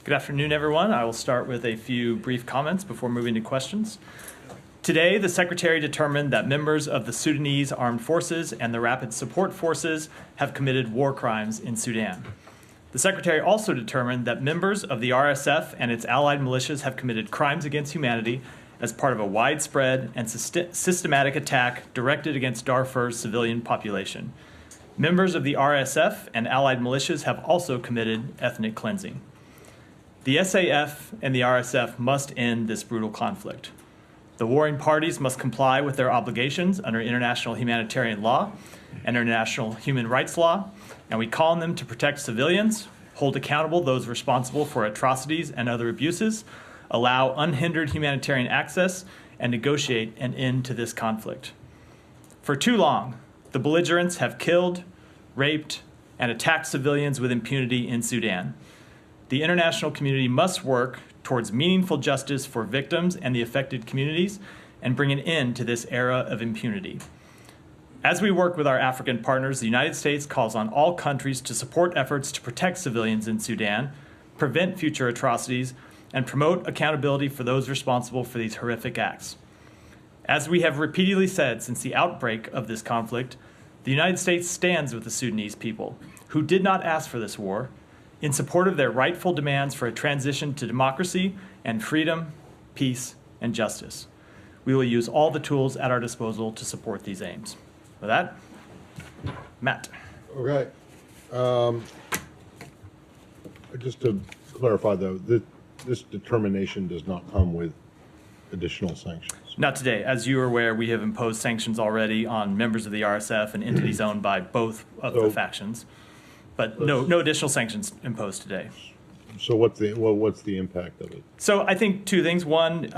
Good afternoon, everyone. I will start with a few brief comments before moving to questions. Today, the Secretary determined that members of the Sudanese Armed Forces and the Rapid Support Forces have committed war crimes in Sudan. The Secretary also determined that members of the RSF and its allied militias have committed crimes against humanity as part of a widespread and systematic attack directed against Darfur's civilian population. Members of the RSF and allied militias have also committed ethnic cleansing. The SAF and the RSF must end this brutal conflict. The warring parties must comply with their obligations under international humanitarian law and international human rights law, and we call on them to protect civilians, hold accountable those responsible for atrocities and other abuses, allow unhindered humanitarian access, and negotiate an end to this conflict. For too long, the belligerents have killed, raped, and attacked civilians with impunity in Sudan. The international community must work towards meaningful justice for victims and the affected communities and bring an end to this era of impunity. As we work with our African partners, the United States calls on all countries to support efforts to protect civilians in Sudan, prevent future atrocities, and promote accountability for those responsible for these horrific acts. As we have repeatedly said since the outbreak of this conflict, the United States stands with the Sudanese people, who did not ask for this war, in support of their rightful demands for a transition to democracy and freedom, peace, and justice. We will use all the tools at our disposal to support these aims. With that, Matt. Okay. Just to clarify, though, this determination does not come with additional sanctions. Not today. As you are aware, we have imposed sanctions already on members of the RSF and entities owned by both of the factions. But no additional sanctions imposed today. So what's the impact of it? So I think two things. One,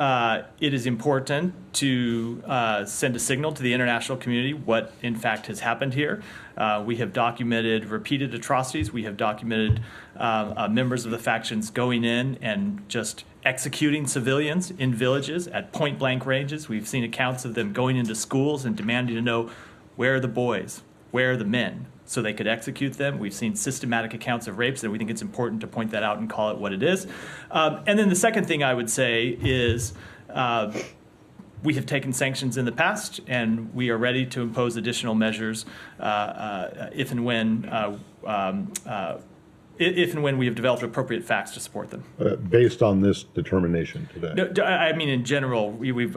it is important to send a signal to the international community what in fact has happened here. We have documented repeated atrocities. We have documented members of the factions going in and just executing civilians in villages at point blank ranges. We've seen accounts of them going into schools and demanding to know where are the boys, where are the men, so they could execute them. We've seen systematic accounts of rapes, and we think it's important to point that out and call it what it is. And then the second thing I would say is we have taken sanctions in the past, and we are ready to impose additional measures if and when we have developed appropriate facts to support them. Based on this determination today? No, I mean in general, we've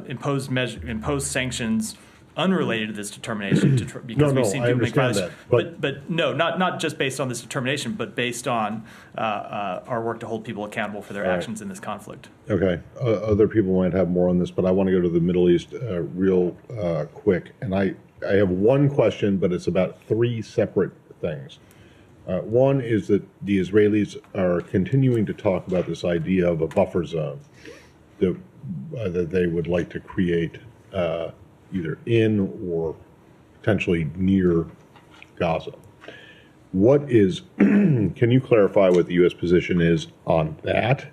imposed sanctions unrelated to this determination, because we've seen people make progress. But no, not just based on this determination, but based on our work to hold people accountable for their actions in this conflict. Okay. Other people might have more on this, but I want to go to the Middle East real quick. And I have one question, but it's about three separate things. One is that the Israelis are continuing to talk about this idea of a buffer zone that they would like to create either in or potentially near Gaza. Can you clarify what the U.S. position is on that?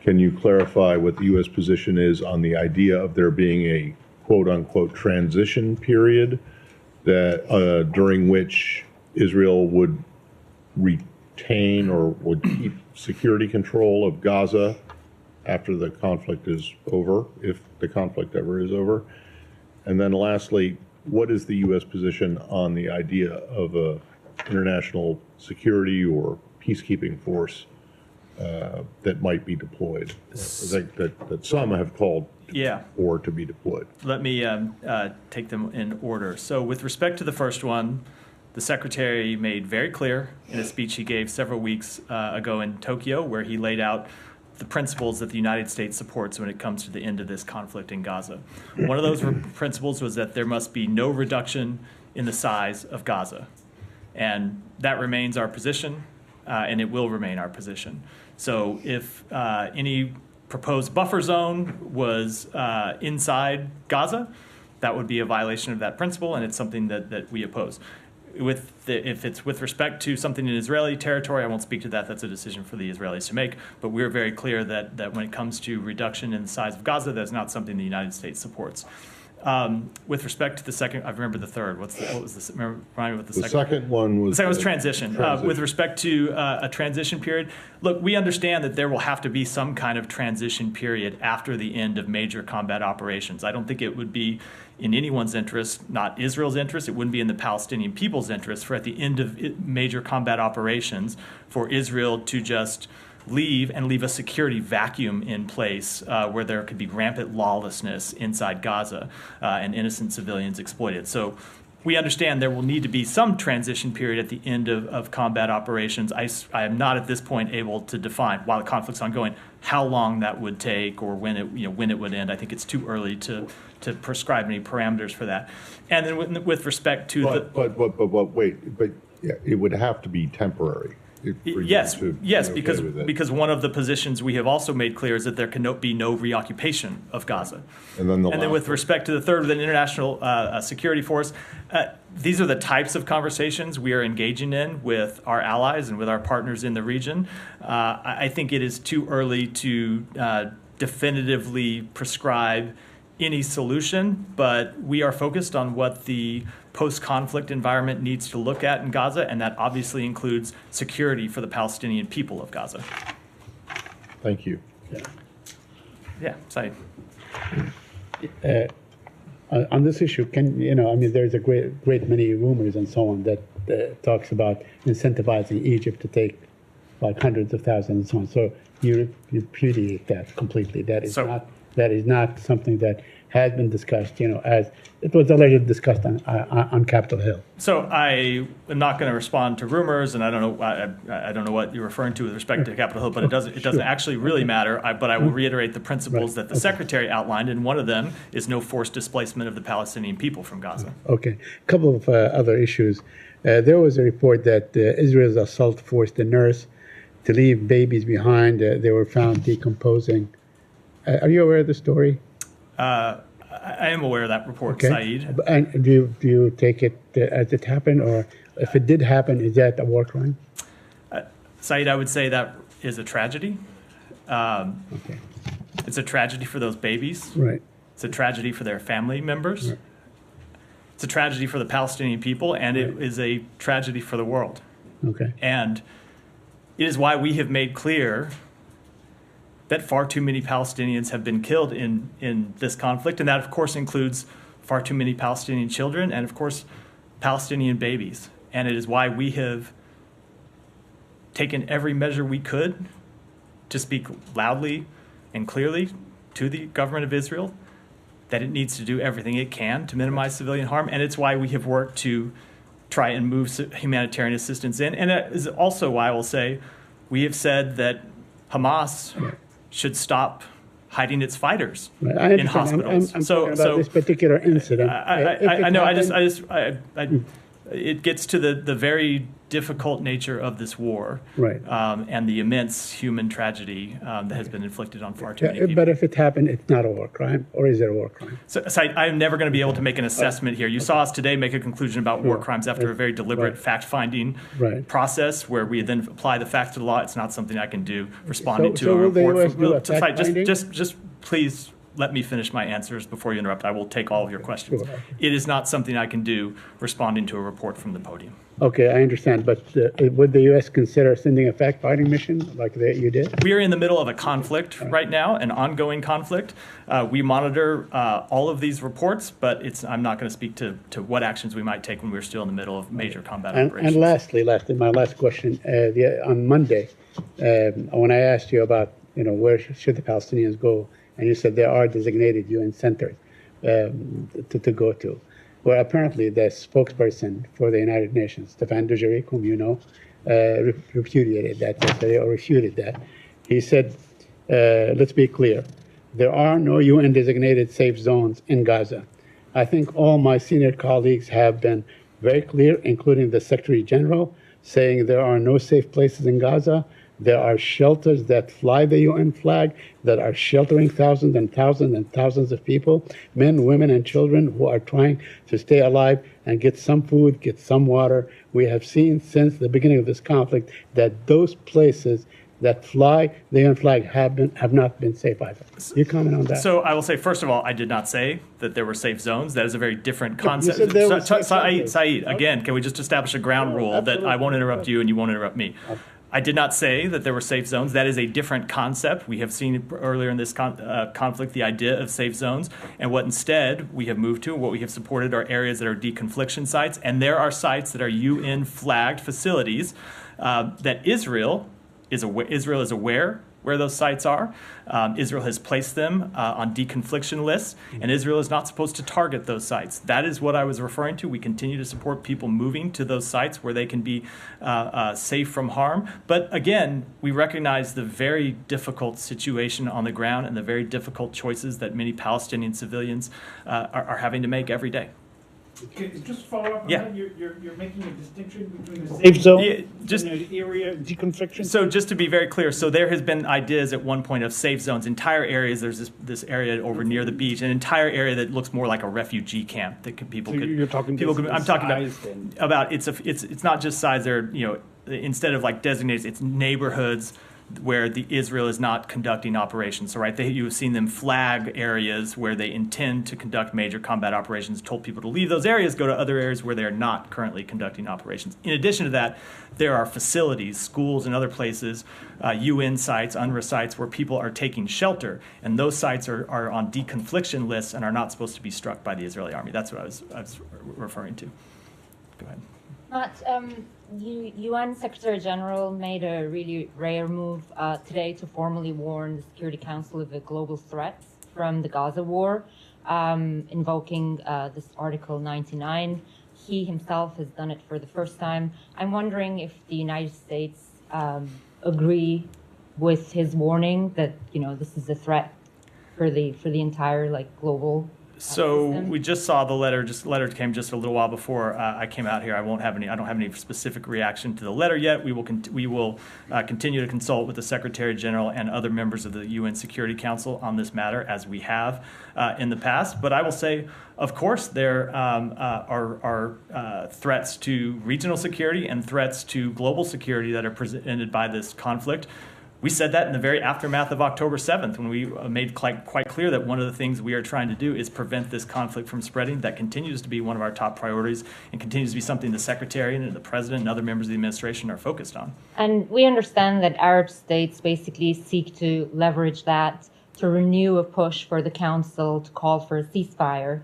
Can you clarify what the U.S. position is on the idea of there being a quote-unquote transition period that during which Israel would retain or would keep security control of Gaza after the conflict is over, if the conflict ever is over? And then lastly, what is the U.S. position on the idea of a international security or peacekeeping force that might be deployed, that some have called for to be deployed? Let me take them in order. So with respect to the first one, the Secretary made very clear in a speech he gave several weeks ago in Tokyo, where he laid out the principles that the United States supports when it comes to the end of this conflict in Gaza. One of those principles was that there must be no reduction in the size of Gaza. And that remains our position, and it will remain our position. So if any proposed buffer zone was inside Gaza, that would be a violation of that principle, and it's something that we oppose. If it's with respect to something in Israeli territory, I won't speak to that. That's a decision for the Israelis to make. But we're very clear that when it comes to reduction in the size of Gaza, that's not something the United States supports. With respect to the second, I remember the third. What was the? Remind me what the second. The second one was. The second was transition. With respect to a transition period, look, we understand that there will have to be some kind of transition period after the end of major combat operations. I don't think it would be in anyone's interest, not Israel's interest. It wouldn't be in the Palestinian people's interest for at the end of major combat operations for Israel to just leave and leave a security vacuum in place where there could be rampant lawlessness inside Gaza and innocent civilians exploited. So we understand there will need to be some transition period at the end of combat operations. I am not at this point able to define, while the conflict's ongoing, how long that would take or when it would end. I think it's too early to prescribe any parameters for that. And then with respect to but it would have to be temporary. Yes, because one of the positions we have also made clear is that there can be no reoccupation of Gaza. And then with respect to the third, with an international security force, these are the types of conversations we are engaging in with our allies and with our partners in the region. I think it is too early to definitively prescribe any solution, but we are focused on what the post-conflict environment needs to look at in Gaza, and that obviously includes security for the Palestinian people of Gaza. Thank you. Yeah, Saeed. On this issue, there's a great many rumors and so on that talks about incentivizing Egypt to take like hundreds of thousands and so on. So you repudiate that completely. That is not something that has been discussed, as it was allegedly discussed on Capitol Hill. So I am not going to respond to rumors, and I don't know what you're referring to with respect to Capitol Hill, but it doesn't actually really matter. But I will reiterate the principles that the Secretary outlined, and one of them is no forced displacement of the Palestinian people from Gaza. Okay, a couple of other issues. There was a report that Israel's assault forced a nurse to leave babies behind. They were found decomposing. Are you aware of the story? I am aware of that report, Saeed. And do you take it as it happened, or if it did happen, is that a war crime? Saeed, I would say that is a tragedy. Okay. It's a tragedy for those babies. Right. It's a tragedy for their family members. Right. It's a tragedy for the Palestinian people, and it is a tragedy for the world. Okay. And it is why we have made clear that far too many Palestinians have been killed in this conflict, and that, of course, includes far too many Palestinian children and, of course, Palestinian babies. And it is why we have taken every measure we could to speak loudly and clearly to the government of Israel that it needs to do everything it can to minimize civilian harm, and it's why we have worked to try and move humanitarian assistance in. And it is also why I will say we have said that Hamas should stop hiding its fighters in hospitals. I'm talking about this particular incident. I know. It gets to the very difficult nature of this war, right? And the immense human tragedy that has been inflicted on far too many people. But if it happened, it's not a war crime, or is it a war crime? So I'm never going to be able to make an assessment here. You saw us today make a conclusion about war crimes after a very deliberate fact-finding process, where we then apply the facts to the law. It's not something I can do. Responding to a report. Just please let me finish my answers before you interrupt. I will take all of your questions. Sure. It is not something I can do responding to a report from the podium. Okay, I understand. But would the U.S. consider sending a fact-finding mission like you did? We are in the middle of a conflict right now, an ongoing conflict. We monitor all of these reports, but I'm not going to speak to what actions we might take when we're still in the middle of major combat operations. And lastly, my last question. On Monday, when I asked you about where should the Palestinians go, and you said there are designated UN centers to go to. Well, apparently the spokesperson for the United Nations, Stefan Dujarric, whom you know, repudiated that yesterday, or refuted that. He said, let's be clear, there are no UN designated safe zones in Gaza. I think all my senior colleagues have been very clear, including the Secretary General, saying there are no safe places in Gaza. There are shelters that fly the UN flag that are sheltering thousands and thousands and thousands of people, men, women, and children who are trying to stay alive and get some food, get some water. We have seen since the beginning of this conflict that those places that fly, the UN flag, have not been safe either. You comment on that? So I will say, first of all, I did not say that there were safe zones. That is a very different You concept. said there were safe zones. Saeed, again, can we just establish a ground rule that I won't interrupt you and you won't interrupt me? I did not say that there were safe zones. That is a different concept. We have seen earlier in this conflict the idea of safe zones. And what instead we have moved to, what we have supported, are areas that are deconfliction sites. And there are sites that are UN-flagged facilities that Israel is aware where those sites are. Israel has placed them on deconfliction lists, and Israel is not supposed to target those sites. That is what I was referring to. We continue to support people moving to those sites where they can be safe from harm. But again, we recognize the very difficult situation on the ground and the very difficult choices that many Palestinian civilians are having to make every day. Just follow up on Yeah. that. You're making a distinction between a safe zone Yeah, just- and an area of deconfliction? So just to be very clear, so there has been ideas at one point of safe zones, entire areas. There's this area over near the beach, an entire area that looks more like a refugee camp that people So could. you're talking people could. basically I'm talking size about it's not just size. They're instead of like designated, it's neighborhoods where the Israel is not conducting operations. So you've seen them flag areas where they intend to conduct major combat operations, told people to leave those areas, go to other areas where they are not currently conducting operations. In addition to that, there are facilities, schools and other places, UN sites, UNRWA sites, where people are taking shelter. And those sites are on deconfliction lists and are not supposed to be struck by the Israeli army. That's what I was referring to. Go ahead. UN Secretary General made a really rare move today to formally warn the Security Council of the global threats from the Gaza war, invoking this Article 99. He himself has done it for the first time. I'm wondering if the United States agree with his warning that this is a threat for the entire global. So we just saw the letter. Letter came just a little while before I came out here. I don't have any specific reaction to the letter yet. We will continue to consult with the Secretary General and other members of the UN Security Council on this matter, as we have in the past. But I will say, of course, there are threats to regional security and threats to global security that are presented by this conflict. We said that in the very aftermath of October 7th, when we made quite clear that one of the things we are trying to do is prevent this conflict from spreading. That continues to be one of our top priorities and continues to be something the Secretary and the President and other members of the administration are focused on. And we understand that Arab states basically seek to leverage that to renew a push for the Council to call for a ceasefire.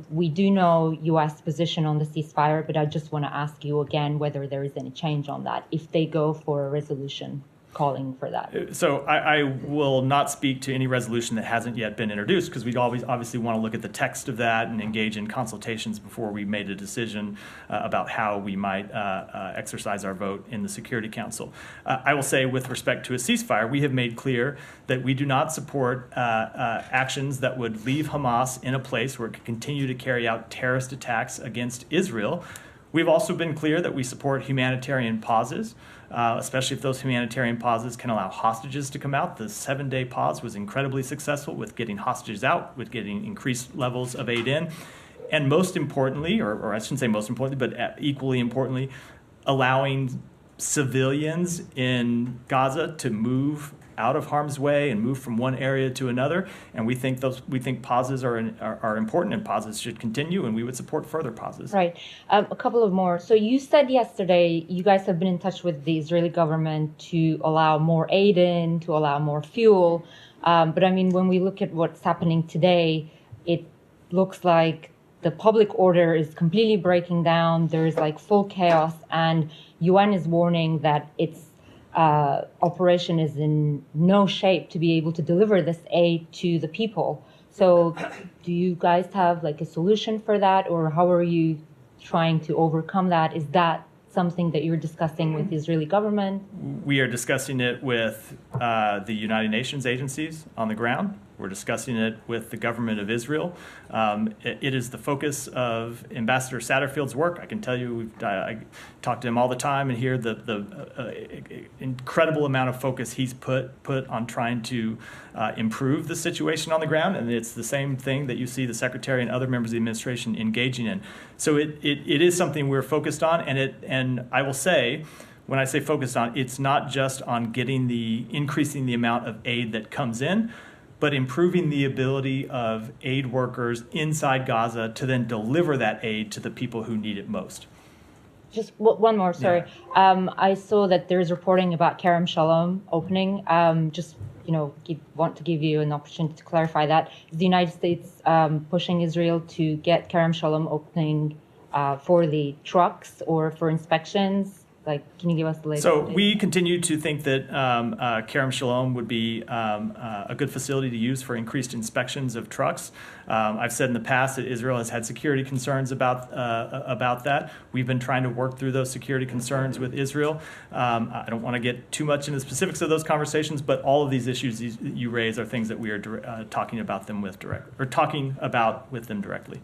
We do know U.S. position on the ceasefire, but I just want to ask you again whether there is any change on that, if they go for a resolution calling for that. So I will not speak to any resolution that hasn't yet been introduced, because we'd obviously want to look at the text of that and engage in consultations before we made a decision about how we might exercise our vote in the Security Council. I will say, with respect to a ceasefire, we have made clear that we do not support actions that would leave Hamas in a place where it could continue to carry out terrorist attacks against Israel. We've also been clear that we support humanitarian pauses, especially if those humanitarian pauses can allow hostages to come out. The 7-day pause was incredibly successful with getting hostages out, with getting increased levels of aid in, and most importantly, or I shouldn't say most importantly, but equally importantly, allowing civilians in Gaza to move out of harm's way and move from one area to another. And we think pauses are important, and pauses should continue, and we would support further pauses. Right. A couple of more. So you said yesterday you guys have been in touch with the Israeli government to allow more aid in, to allow more fuel. But I mean, when we look at what's happening today, it looks like the public order is completely breaking down. There's full chaos, and UN is warning that its operation is in no shape to be able to deliver this aid to the people. So do you guys have a solution for that, or how are you trying to overcome that? Is that something that you're discussing with the Israeli government? We are discussing it with the United Nations agencies on the ground. We're discussing it with the government of Israel. It is the focus of Ambassador Satterfield's work. I can tell you, I talk to him all the time and hear the incredible amount of focus he's put on trying to improve the situation on the ground. And it's the same thing that you see the Secretary and other members of the administration engaging in. So it is something we're focused on. And I will say, when I say focused on, it's not just on increasing the amount of aid that comes in, but improving the ability of aid workers inside Gaza to then deliver that aid to the people who need it most. Just one more, sorry. Yeah. I saw that there's reporting about Kerem Shalom opening. Want to give you an opportunity to clarify that. Is the United States pushing Israel to get Kerem Shalom opening for the trucks or for inspections? Can you give us the latest? So we continue to think that Kerem Shalom would be a good facility to use for increased inspections of trucks. I've said in the past that Israel has had security concerns about that. We've been trying to work through those security concerns with Israel. I don't want to get too much into the specifics of those conversations, but all of these issues you raise are things that we are talking about with them directly.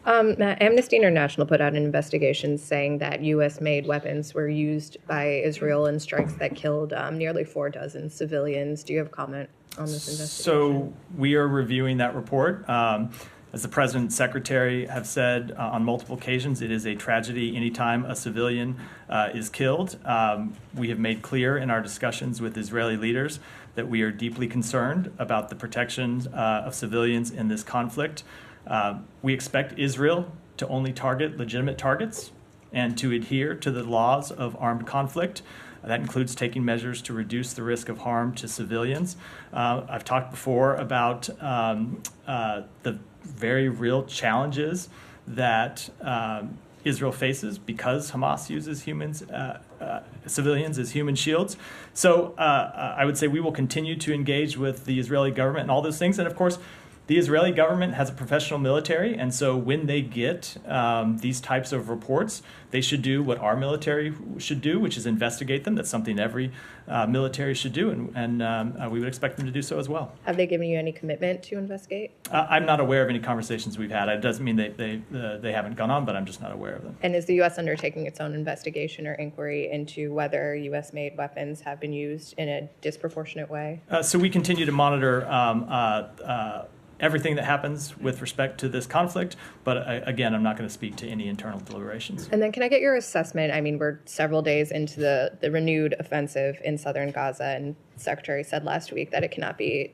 Amnesty International put out an investigation saying that U.S.-made weapons were used by Israel in strikes that killed nearly 4 dozen civilians. Do you have a comment on this investigation? So we are reviewing that report. As the President's Secretary have said on multiple occasions, it is a tragedy anytime a civilian is killed. We have made clear in our discussions with Israeli leaders that we are deeply concerned about the protection of civilians in this conflict. We expect Israel to only target legitimate targets and to adhere to the laws of armed conflict. That includes taking measures to reduce the risk of harm to civilians. I've talked before about the very real challenges that Israel faces because Hamas uses civilians as human shields. So I would say we will continue to engage with the Israeli government and all those things. And of course, the Israeli government has a professional military, and so when they get these types of reports, they should do what our military should do, which is investigate them. That's something every military should do, and we would expect them to do so as well. Have they given you any commitment to investigate? I'm not aware of any conversations we've had. It doesn't mean they haven't gone on, but I'm just not aware of them. And is the U.S. undertaking its own investigation or inquiry into whether U.S.-made weapons have been used in a disproportionate way? So we continue to monitor everything that happens with respect to this conflict, but again, I'm not going to speak to any internal deliberations. And then can I get your assessment? I mean, we're several days into the renewed offensive in southern Gaza, and the Secretary said last week that it cannot be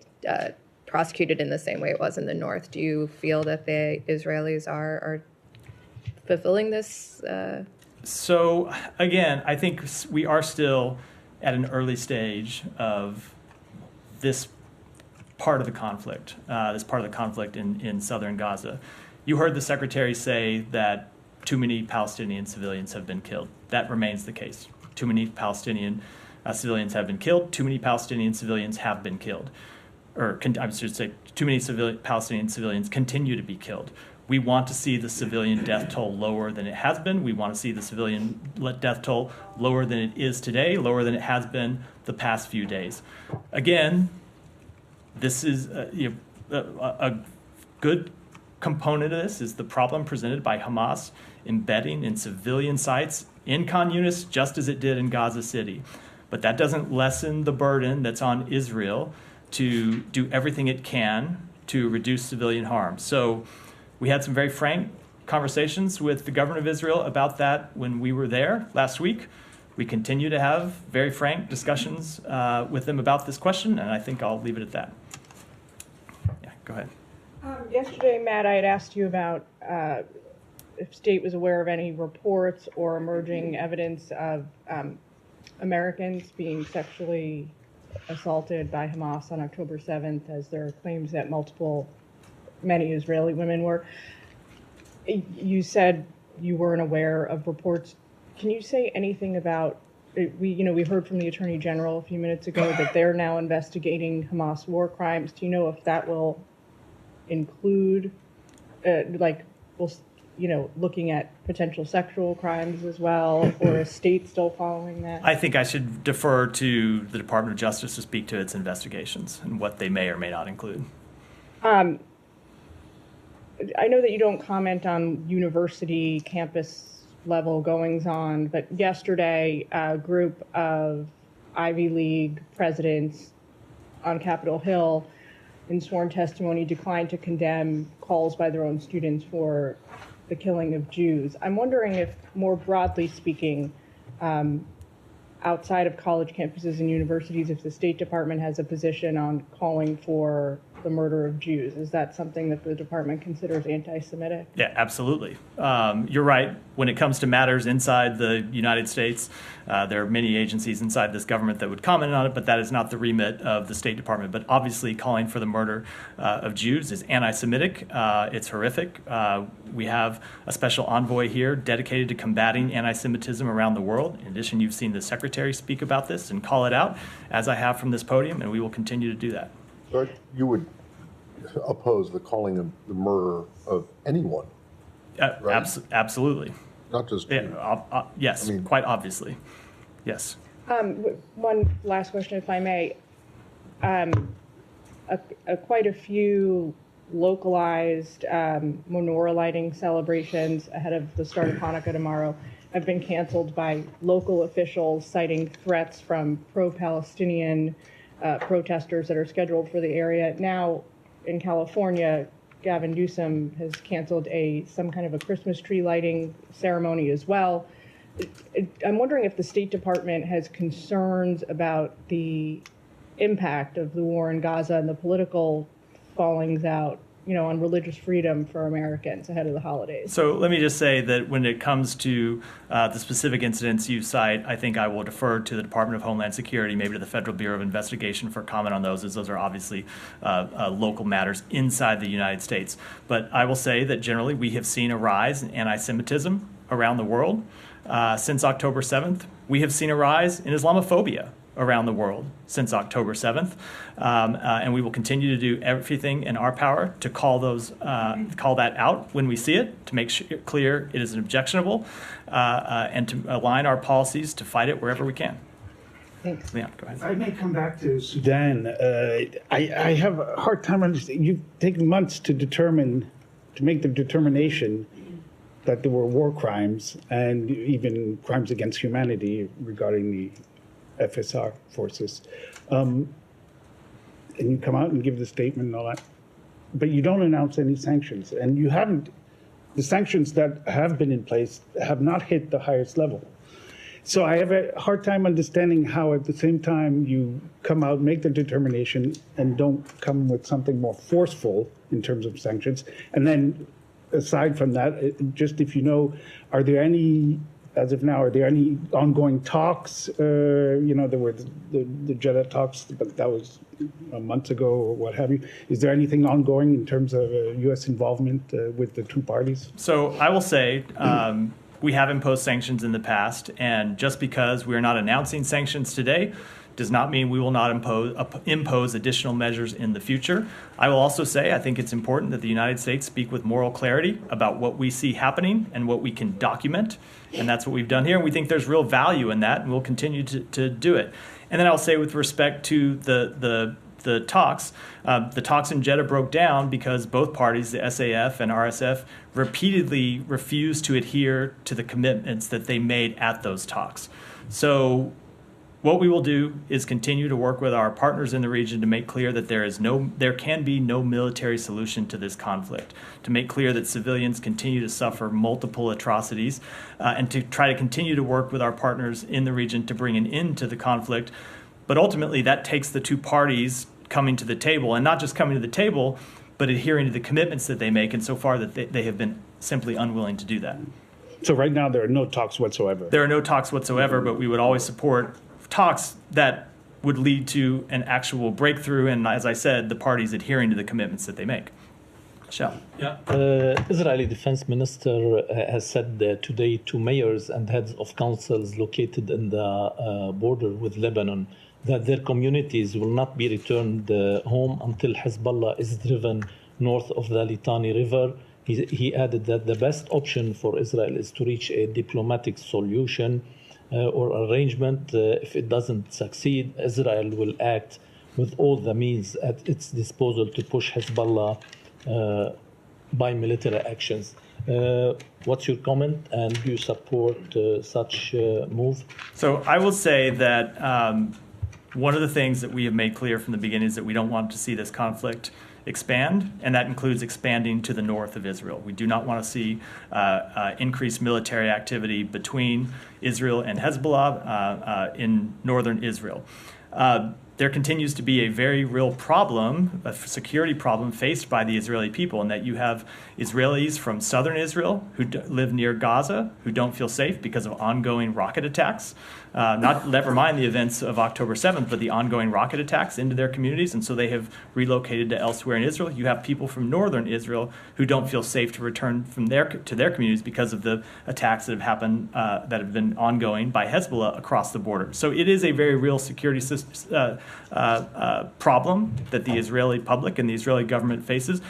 prosecuted in the same way it was in the north. Do you feel that the Israelis are fulfilling this? So again, I think we are still at an early stage of this part of the conflict, in southern Gaza. You heard the Secretary say that too many Palestinian civilians have been killed. That remains the case. Too many Palestinian civilians have been killed. Too many Palestinian civilians have been killed. I should say, too many Palestinian civilians continue to be killed. We want to see the civilian death toll lower than it has been. We want to see the civilian death toll lower than it is today, lower than it has been the past few days. Again, this is a good component of this is the problem presented by Hamas embedding in civilian sites in Khan Yunis, just as it did in Gaza City. But that doesn't lessen the burden that's on Israel to do everything it can to reduce civilian harm. So we had some very frank conversations with the government of Israel about that when we were there last week. We continue to have very frank discussions with them about this question, and I think I'll leave it at that. Yeah, go ahead. Yesterday, Matt, I had asked you about if State was aware of any reports or emerging evidence of Americans being sexually assaulted by Hamas on October 7th, as there are claims that many Israeli women were. You said you weren't aware of reports. Can you say anything about, we heard from the Attorney General a few minutes ago that they're now investigating Hamas war crimes. Do you know if that will include, looking at potential sexual crimes as well, or is State still following that? I think I should defer to the Department of Justice to speak to its investigations and what they may or may not include. I know that you don't comment on university campus level goings-on, but yesterday a group of Ivy League presidents on Capitol Hill in sworn testimony declined to condemn calls by their own students for the killing of Jews. I'm wondering if, more broadly speaking, outside of college campuses and universities if the State Department has a position on calling for the murder of Jews? Is that something that the department considers anti-Semitic? Yeah, absolutely. You're right. When it comes to matters inside the United States, there are many agencies inside this government that would comment on it, but that is not the remit of the State Department. But obviously, calling for the murder of Jews is anti-Semitic. It's horrific. We have a special envoy here dedicated to combating anti-Semitism around the world. In addition, you've seen the Secretary speak about this and call it out, as I have from this podium, and we will continue to do that. So you would oppose the calling of the murder of anyone, right? Absolutely. Not just yes, quite obviously. Yes. One last question, if I may. Quite a few localized menorah lighting celebrations ahead of the start of Hanukkah tomorrow have been canceled by local officials, citing threats from pro-Palestinian protesters that are scheduled for the area. Now, in California, Gavin Newsom has canceled some kind of a Christmas tree lighting ceremony as well. I'm wondering if the State Department has concerns about the impact of the war in Gaza and the political fallings out, on religious freedom for Americans ahead of the holidays. So let me just say that when it comes to the specific incidents you cite, I think I will defer to the Department of Homeland Security, maybe to the Federal Bureau of Investigation for comment on those, as those are obviously local matters inside the United States. But I will say that generally we have seen a rise in anti-Semitism around the world. Since October 7th, we have seen a rise in Islamophobia around the world since October 7th, and we will continue to do everything in our power to call that out when we see it, to make it clear it is objectionable, and to align our policies to fight it wherever we can. Thanks. Yeah, go ahead. I may come back to Sudan. I have a hard time understanding. You've taken months to make the determination that there were war crimes and even crimes against humanity regarding the FSR forces. And you come out and give the statement and all that, but you don't announce any sanctions. And the sanctions that have been in place have not hit the highest level. So I have a hard time understanding how at the same time you come out, make the determination, and don't come with something more forceful in terms of sanctions. And then aside from that, just if you know, are there any ongoing talks? There were the Jeddah talks, but that was a month ago or what have you. Is there anything ongoing in terms of U.S. involvement with the two parties? So I will say we have imposed sanctions in the past, and just because we are not announcing sanctions today does not mean we will not impose additional measures in the future. I will also say I think it's important that the United States speak with moral clarity about what we see happening and what we can document, and that's what we've done here. And we think there's real value in that, and we'll continue to do it. And then I'll say with respect to the talks in Jeddah broke down because both parties, the SAF and RSF, repeatedly refused to adhere to the commitments that they made at those talks. So what we will do is continue to work with our partners in the region to make clear that there can be no military solution to this conflict, to make clear that civilians continue to suffer multiple atrocities, and to try to continue to work with our partners in the region to bring an end to the conflict. But ultimately, that takes the two parties coming to the table, and not just coming to the table, but adhering to the commitments that they make, and so far that they have been simply unwilling to do that. So right now there are no talks whatsoever? There are no talks whatsoever, but we would always support talks that would lead to an actual breakthrough, and as I said, the parties adhering to the commitments that they make. Shall? Yeah. Israeli Defense Minister has said today to mayors and heads of councils located in the border with Lebanon that their communities will not be returned home until Hezbollah is driven north of the Litani River. He added that the best option for Israel is to reach a diplomatic solution or arrangement. If it doesn't succeed, Israel will act with all the means at its disposal to push Hezbollah by military actions. What's your comment, and do you support such move? So I will say that one of the things that we have made clear from the beginning is that we don't want to see this conflict expand, and that includes expanding to the north of Israel. We do not want to see increased military activity between Israel and Hezbollah in northern Israel. There continues to be a very real problem, a security problem faced by the Israeli people, in that you have Israelis from southern Israel who live near Gaza who don't feel safe because of ongoing rocket attacks. Never mind the events of October 7th, but the ongoing rocket attacks into their communities, and so they have relocated to elsewhere in Israel. You have people from northern Israel who don't feel safe to return to their communities because of the attacks that have happened, that have been ongoing by Hezbollah across the border. So it is a very real security problem that the Israeli public and the Israeli government faces.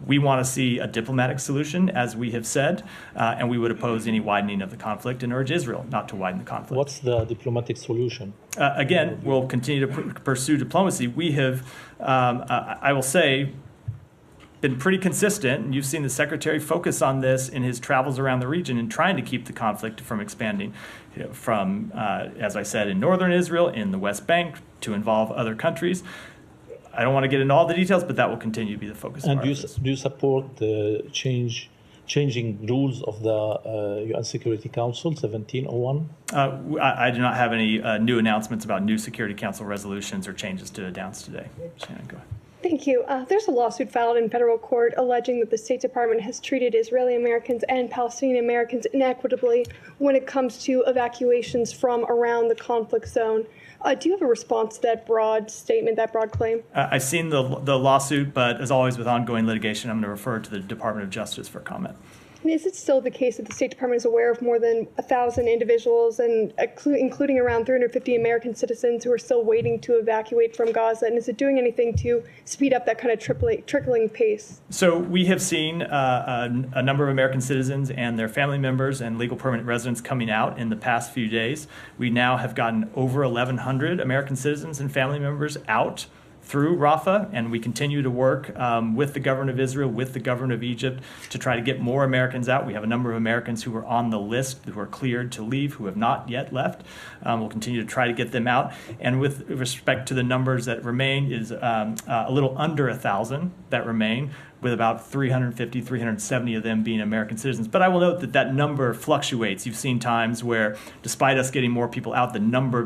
We want to see a diplomatic solution, as we have said, and we would oppose any widening of the conflict and urge Israel not to widen the conflict. What's the diplomatic solution? Again, we'll continue to pursue diplomacy. We have, I will say, been pretty consistent, and you've seen the Secretary focus on this in his travels around the region in trying to keep the conflict from expanding from, as I said, in northern Israel, in the West Bank, to involve other countries. I don't want to get into all the details, but that will continue to be the focus. And do you support the changing rules of the UN Security Council 1701? I do not have any new announcements about new Security Council resolutions or changes to announce today. Shannon, go ahead. Thank you. There's a lawsuit filed in federal court alleging that the State Department has treated Israeli Americans and Palestinian Americans inequitably when it comes to evacuations from around the conflict zone. Do you have a response to that broad statement, that broad claim? I've seen the lawsuit, but as always with ongoing litigation, I'm going to refer to the Department of Justice for comment. And is it still the case that the State Department is aware of more than 1,000 individuals, and including around 350 American citizens who are still waiting to evacuate from Gaza? And is it doing anything to speed up that kind of trickling pace? So we have seen a number of American citizens and their family members and legal permanent residents coming out in the past few days. We now have gotten over 1,100 American citizens and family members out through Rafah, and we continue to work with the government of Israel, with the government of Egypt, to try to get more Americans out. We have a number of Americans who are on the list, who are cleared to leave, who have not yet left. We'll continue to try to get them out. And with respect to the numbers that remain, is a little under 1,000 that remain, with about 350, 370 of them being American citizens. But I will note that that number fluctuates. You've seen times where, despite us getting more people out, the number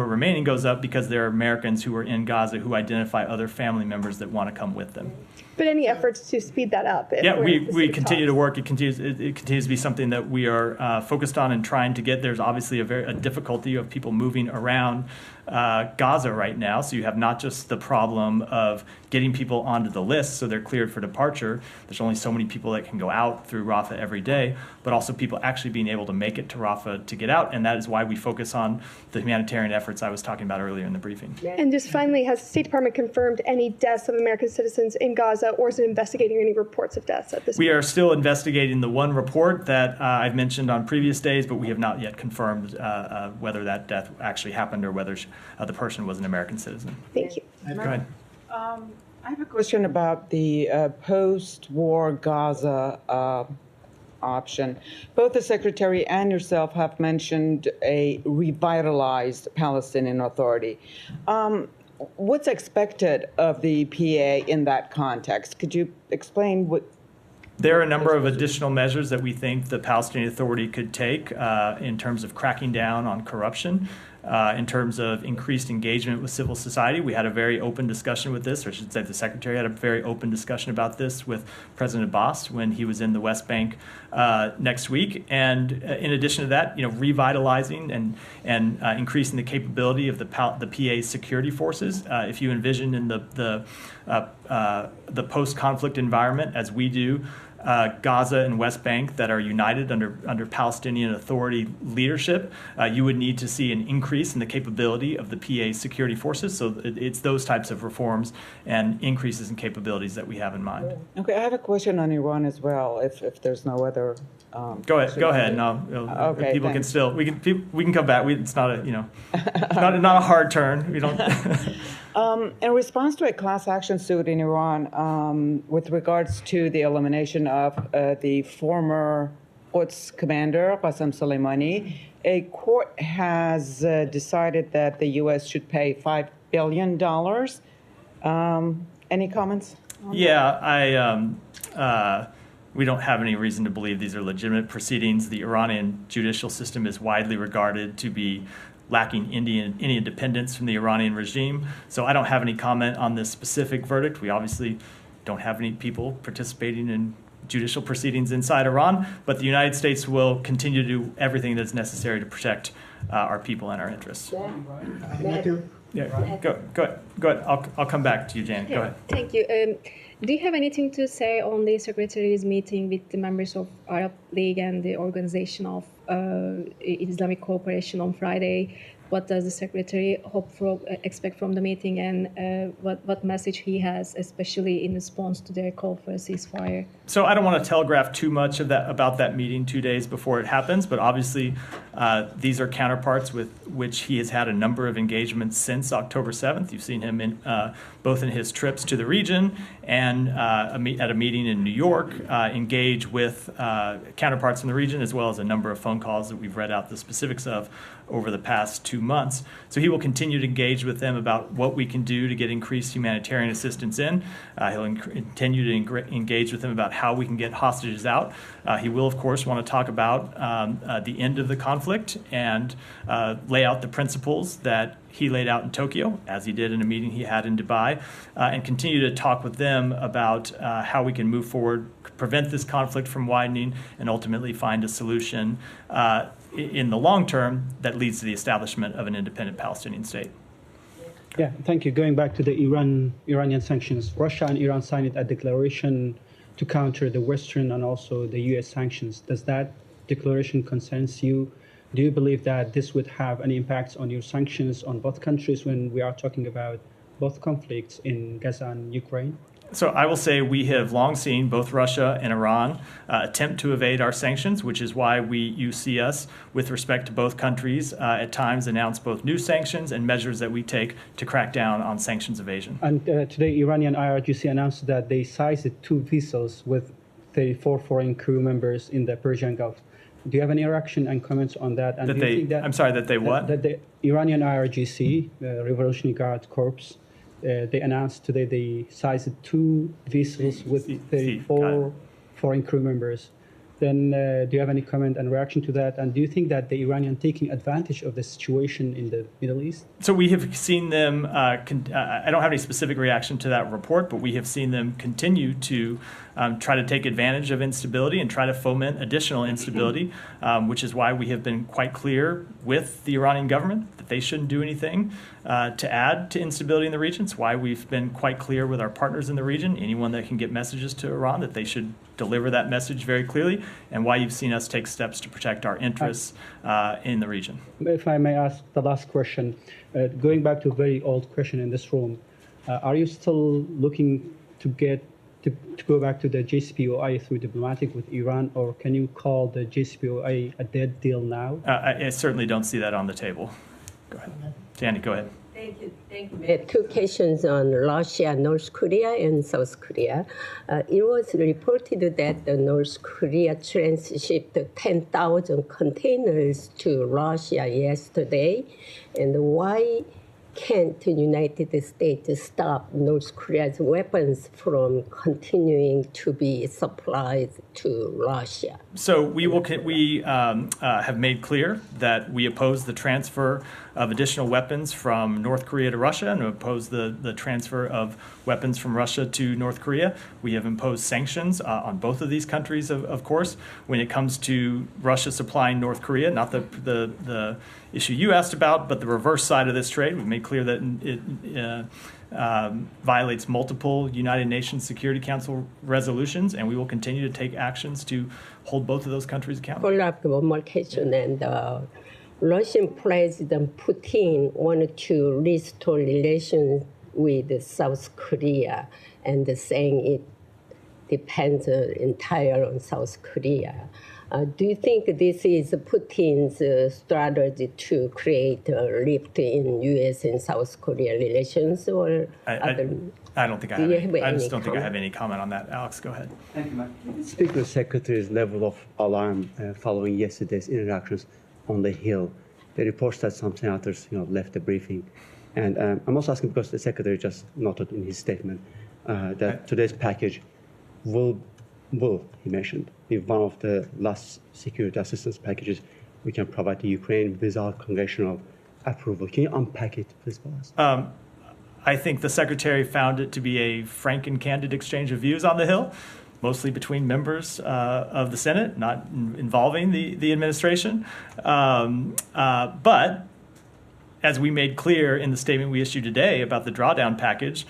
remaining goes up because there are Americans who are in Gaza who identify other family members that want to come with them. But any efforts to speed that up? Yeah, we continue to work. It continues to be something that we are focused on and trying to get. There's obviously a difficulty of people moving around Gaza right now. So you have not just the problem of getting people onto the list so they're cleared for departure. There's only so many people that can go out through Rafah every day, but also people actually being able to make it to Rafah to get out. And that is why we focus on the humanitarian efforts I was talking about earlier in the briefing. And just finally, has the State Department confirmed any deaths of American citizens in Gaza, or is it investigating any reports of deaths at this point? We are still investigating the one report that I've mentioned on previous days, but we have not yet confirmed whether that death actually happened or whether the person was an American citizen. Thank you. Go ahead. I have a question about the post-war Gaza option. Both the Secretary and yourself have mentioned a revitalized Palestinian Authority. What's expected of the PA in that context? Could you explain what? There are a number of additional measures that we think the Palestinian Authority could take in terms of cracking down on corruption, in terms of increased engagement with civil society. We had a very open discussion with this, or I should say the Secretary had a very open discussion about this with President Abbas when he was in the West Bank next week. And in addition to that, revitalizing and increasing the capability of the PA's security forces. If you envision in the post-conflict environment, as we do, Gaza and West Bank that are united under Palestinian Authority leadership, you would need to see an increase in the capability of the PA security forces. So it's those types of reforms and increases in capabilities that we have in mind. Okay, I have a question on Iran as well, if there's no other. Go ahead. No, okay, people thanks. can still we can come back. It's not not a hard turn. We don't. In response to a class action suit in Iran with regards to the elimination of the former Quds commander, Qasem Soleimani, a court has decided that the U.S. should pay $5 billion Any comments? Yeah, we don't have any reason to believe these are legitimate proceedings. The Iranian judicial system is widely regarded to be lacking any independence from the Iranian regime. So I don't have any comment on this specific verdict. We obviously don't have any people participating in judicial proceedings inside Iran, but the United States will continue to do everything that's necessary to protect our people and our interests. Yeah, go ahead. I'll come back to you, Jan. Go ahead. Thank you. Do you have anything to say on the Secretary's meeting with the members of Arab League and the Organization of Islamic Cooperation on Friday? What does the Secretary expect from the meeting, and what message he has, especially in response to their call for a ceasefire? So I don't want to telegraph too much about that meeting 2 days before it happens, but obviously these are counterparts with which he has had a number of engagements since October 7th. You've seen him both in his trips to the region and at a meeting in New York, engage with counterparts in the region, as well as a number of phone calls that we've read out the specifics of over the past 2 months. So he will continue to engage with them about what we can do to get increased humanitarian assistance in. He'll continue to engage with them about how we can get hostages out. He will, of course, want to talk about the end of the conflict and lay out the principles that he laid out in Tokyo, as he did in a meeting he had in Dubai, and continue to talk with them about how we can move forward, prevent this conflict from widening, and ultimately find a solution in the long term that leads to the establishment of an independent Palestinian state. Yeah, thank you. Going back to the Iranian sanctions, Russia and Iran signed a declaration to counter the Western and also the U.S. sanctions. Does that declaration concerns you? Do you believe that this would have any impacts on your sanctions on both countries when we are talking about both conflicts in Gaza and Ukraine? So I will say we have long seen both Russia and Iran attempt to evade our sanctions, which is why you see us, with respect to both countries, at times announce both new sanctions and measures that we take to crack down on sanctions evasion. And today, Iranian IRGC announced that they seized 2 vessels with 34 foreign crew members in the Persian Gulf. Do you have any reaction and comments on that? And that they what? That the Iranian IRGC, Revolutionary Guard Corps, they announced today they seized 2 vessels with 34 foreign crew members. Then do you have any comment and reaction to that? And do you think that the Iranian taking advantage of the situation in the Middle East? So we have seen them, I don't have any specific reaction to that report, but we have seen them continue to try to take advantage of instability and try to foment additional instability, which is why we have been quite clear with the Iranian government that they shouldn't do anything to add to instability in the region. It's why we've been quite clear with our partners in the region, anyone that can get messages to Iran, that they should deliver that message very clearly, and why you've seen us take steps to protect our interests in the region. If I may ask the last question, going back to a very old question in this room, are you still looking to go back to the JCPOA through diplomatic with Iran, or can you call the JCPOA a dead deal now? I certainly don't see that on the table. Go ahead. Danny, go ahead. Thank you. 2 questions on Russia, North Korea, and South Korea. It was reported that the North Korea transshipped 10,000 containers to Russia yesterday. And why can't the United States stop North Korea's weapons from continuing to be supplied to Russia? So we have made clear that we oppose the transfer of additional weapons from North Korea to Russia and oppose the transfer of weapons from Russia to North Korea. We have imposed sanctions on both of these countries, of course. When it comes to Russia supplying North Korea, not the issue you asked about, but the reverse side of this trade, we've made clear that it violates multiple United Nations Security Council resolutions, and we will continue to take actions to hold both of those countries accountable. Follow up one more question. And Russian President Putin wanted to restore relations with South Korea, and saying it depends entirely on South Korea. Do you think this is Putin's strategy to create a rift in U.S. and South Korea relations, or other? I don't think I have. I just don't think I have any comment on that. Alex, go ahead. Thank you, Mike. Speak to the Secretary's level of alarm following yesterday's interactions on the Hill. The reports that some senators, left the briefing, and I'm also asking because the Secretary just noted in his statement that today's package will, he mentioned, be one of the last security assistance packages we can provide to Ukraine without congressional approval. Can you unpack it, please, for us? I think the Secretary found it to be a frank and candid exchange of views on the Hill, mostly between members of the Senate, not involving the administration. But as we made clear in the statement we issued today about the drawdown package,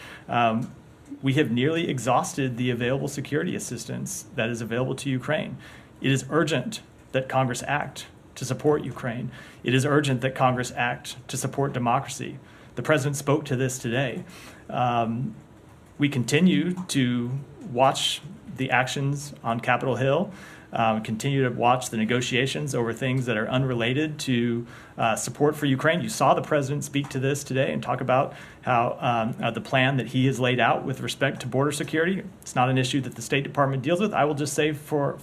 we have nearly exhausted the available security assistance that is available to Ukraine. It is urgent that Congress act to support Ukraine. It is urgent that Congress act to support democracy. The President spoke to this today. We continue to watch the actions on Capitol Hill, continue to watch the negotiations over things that are unrelated to support for Ukraine. You saw the President speak to this today and talk about how the plan that he has laid out with respect to border security. It's not an issue that the State Department deals with. I will just say from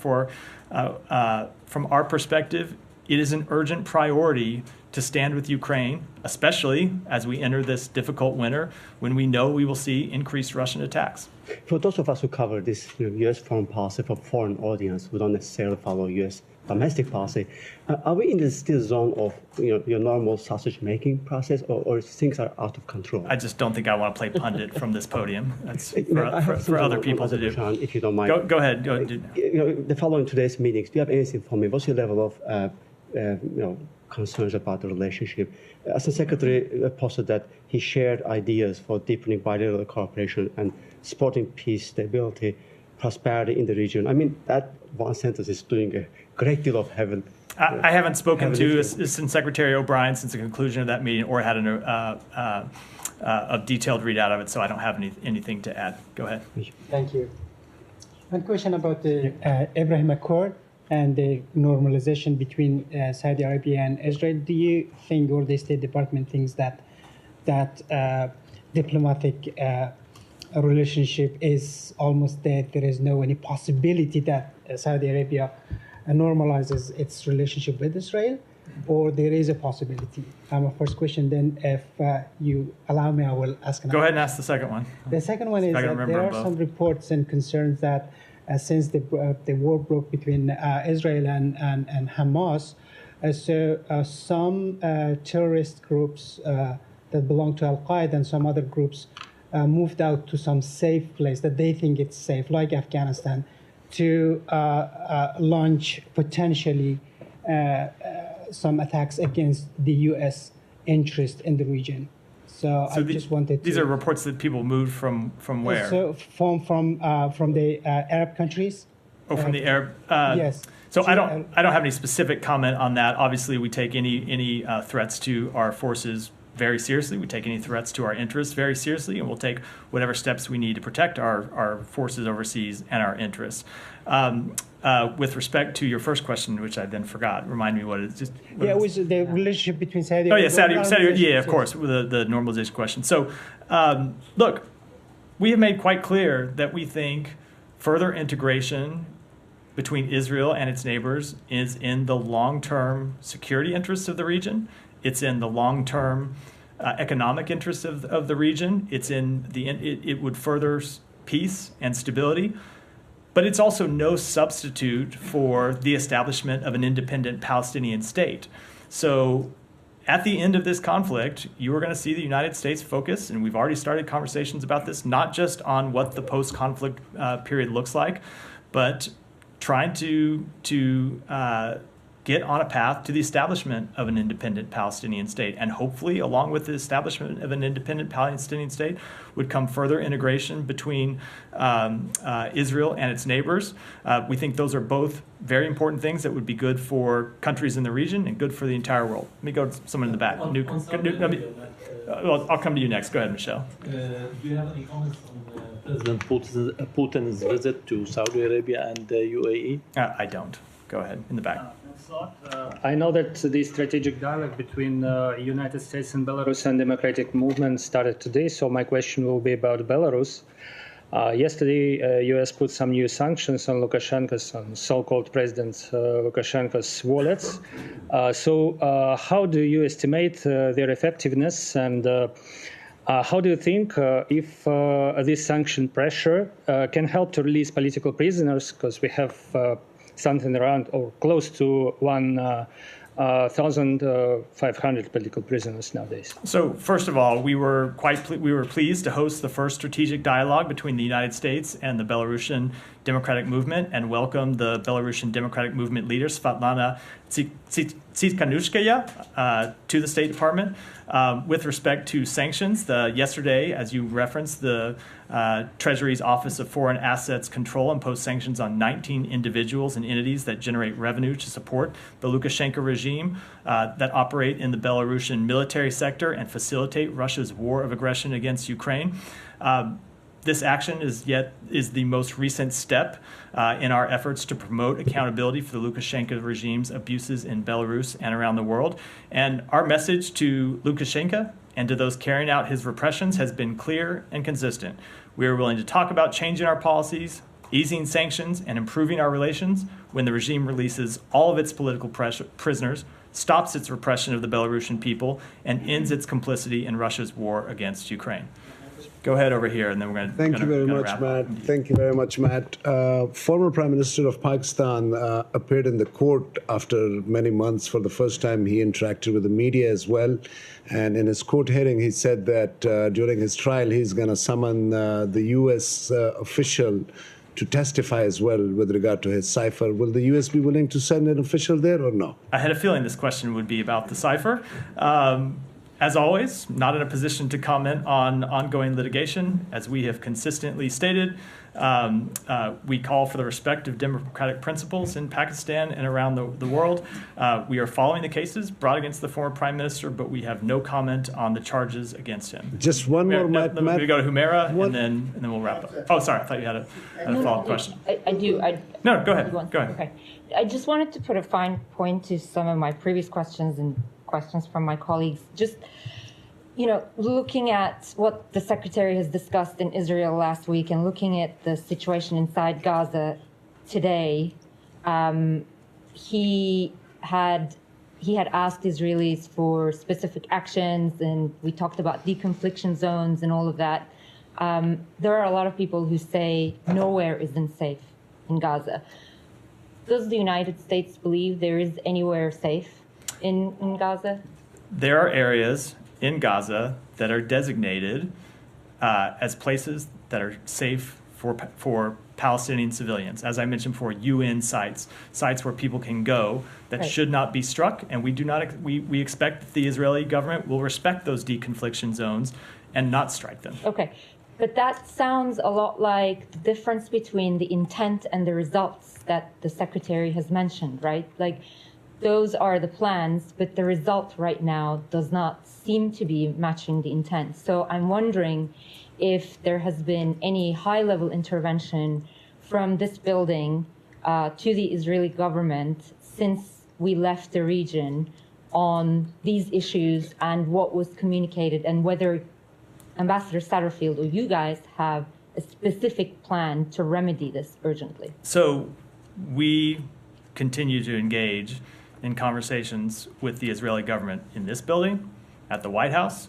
our perspective, it is an urgent priority to stand with Ukraine, especially as we enter this difficult winter when we know we will see increased Russian attacks. For those of us who cover this U.S. foreign policy for foreign audience who don't necessarily follow U.S. domestic policy, are we in the still zone of your normal sausage-making process, or things are out of control? I just don't think I want to play pundit from this podium. That's for other people to do. If you don't mind. Go ahead. The following today's meetings, do you have anything for me? What's your level of concerns about the relationship? As the Secretary posted that he shared ideas for deepening bilateral cooperation and supporting peace, stability, prosperity in the region. I mean, that one sentence is doing a great deal of heaven. I haven't spoken to Assistant Secretary O'Brien since the conclusion of that meeting or had a detailed readout of it, so I don't have anything to add. Go ahead. Thank you. One question about the Abraham Accord and the normalization between Saudi Arabia and Israel. Do you think, or the State Department thinks that diplomatic relationship is almost dead? There is no any possibility that Saudi Arabia normalizes its relationship with Israel, or there is a possibility? My first question. Then, if you allow me, I will ask. Go ahead and ask the second one. The second one is that there are some reports and concerns that since the war broke between Israel and Hamas, some terrorist groups that belong to Al-Qaeda and some other groups moved out to some safe place that they think it's safe, like Afghanistan, to launch potentially some attacks against the U.S. interest in the region. So I just wanted to... These are reports that people moved from where? So from the Arab countries. Oh, from the Arab... yes. So I don't have any specific comment on that. Obviously, we take any threats to our forces very seriously. We take any threats to our interests very seriously, and we'll take whatever steps we need to protect our forces overseas and our interests. With respect to your first question, which I then forgot, remind me what it is. It was the relationship between Saudi. Oh yeah, Saudi. Yeah, of course, the normalization question. So, look, we have made quite clear that we think further integration between Israel and its neighbors is in the long-term security interests of the region. It's in the long-term economic interests of the region. It would further peace and stability. But it's also no substitute for the establishment of an independent Palestinian state. So at the end of this conflict, you are going to see the United States focus, and we've already started conversations about this, not just on what the post-conflict period looks like, but trying to get on a path to the establishment of an independent Palestinian state. And hopefully, along with the establishment of an independent Palestinian state, would come further integration between Israel and its neighbors. We think those are both very important things that would be good for countries in the region and good for the entire world. Let me go to someone in the back. I'll come to you next. Go ahead, Michelle. Do you have any comments on President Putin's visit to Saudi Arabia and the UAE? I don't. Go ahead, in the back. I know that the strategic dialogue between United States and Belarus and democratic movement started today, so my question will be about Belarus. Yesterday, U.S. put some new sanctions on Lukashenka's, on so-called President Lukashenka's wallets. So how do you estimate their effectiveness, and How do you think if this sanction pressure can help to release political prisoners? Because we have something around or close to 1,500 political prisoners nowadays. So first of all, we were pleased to host the first strategic dialogue between the United States and the Belarusian Democratic Movement, and welcome the Belarusian Democratic Movement leader Svetlana Tsikhanouskaya to the State Department. With respect to sanctions, yesterday, as you referenced, the Treasury's Office of Foreign Assets Control imposed sanctions on 19 individuals and entities that generate revenue to support the Lukashenka regime, that operate in the Belarusian military sector and facilitate Russia's war of aggression against Ukraine. This action is the most recent step in our efforts to promote accountability for the Lukashenka regime's abuses in Belarus and around the world. And our message to Lukashenka and to those carrying out his repressions has been clear and consistent. We are willing to talk about changing our policies, easing sanctions, and improving our relations when the regime releases all of its political prisoners, stops its repression of the Belarusian people, and ends its complicity in Russia's war against Ukraine. Go ahead over here, and then we're going to. Thank you very much, Matt. Thank you very much, Matt. Former Prime Minister of Pakistan appeared in the court after many months. For the first time, he interacted with the media as well. And in his court hearing, he said that during his trial, he's going to summon the U.S. Official to testify as well with regard to his cipher. Will the U.S. be willing to send an official there or no? I had a feeling this question would be about the cipher. As always, not in a position to comment on ongoing litigation. As we have consistently stated, we call for the respect of democratic principles in Pakistan and around the world. We are following the cases brought against the former prime minister, but we have no comment on the charges against him. Just one more, Matt. We go to Humera, and then we'll wrap up. Oh, sorry, I thought you had a follow-up question. I do. No, go ahead. Go ahead. Okay. I just wanted to put a fine point to some of my previous questions and questions from my colleagues. Just, looking at what the Secretary has discussed in Israel last week and looking at the situation inside Gaza today, he had asked Israelis for specific actions, and we talked about deconfliction zones and all of that. There are a lot of people who say nowhere isn't safe in Gaza. Does the United States believe there is anywhere safe in Gaza? There are areas in Gaza that are designated as places that are safe for Palestinian civilians. As I mentioned before, UN sites where people can go that should not be struck, and we expect that the Israeli government will respect those deconfliction zones and not strike them. Okay, but that sounds a lot like the difference between the intent and the results that the Secretary has mentioned, right? Like, those are the plans, but the result right now does not seem to be matching the intent. So I'm wondering if there has been any high-level intervention from this building to the Israeli government since we left the region on these issues and what was communicated, and whether Ambassador Satterfield or you guys have a specific plan to remedy this urgently. So we continue to engage in conversations with the Israeli government in this building, at the White House.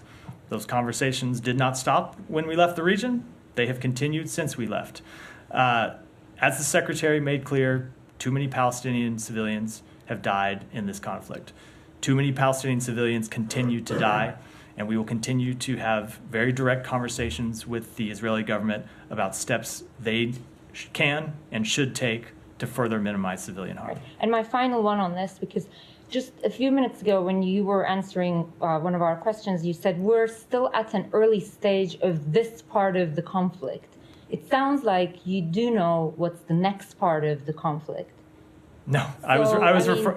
Those conversations did not stop when we left the region. They have continued since we left. As the Secretary made clear, too many Palestinian civilians have died in this conflict. Too many Palestinian civilians continue to die, and we will continue to have very direct conversations with the Israeli government about steps they can and should take to further minimize civilian harm. And my final one on this, because just a few minutes ago when you were answering one of our questions, you said we're still at an early stage of this part of the conflict. It sounds like you do know what's the next part of the conflict. No,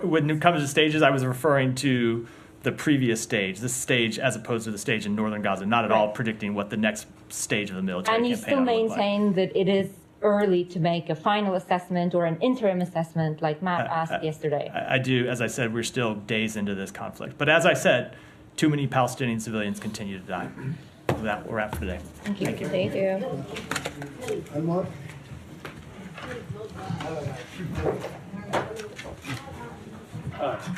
when it comes to stages, I was referring to the previous stage, this stage as opposed to the stage in northern Gaza, not at all predicting what the next stage of the military campaign will look like. And you still maintain that it is early to make a final assessment or an interim assessment like Matt asked yesterday? I do. As I said, we're still days into this conflict. But as I said, too many Palestinian civilians continue to die. With that, we're out for today. Thank you. Thank you. Thank you.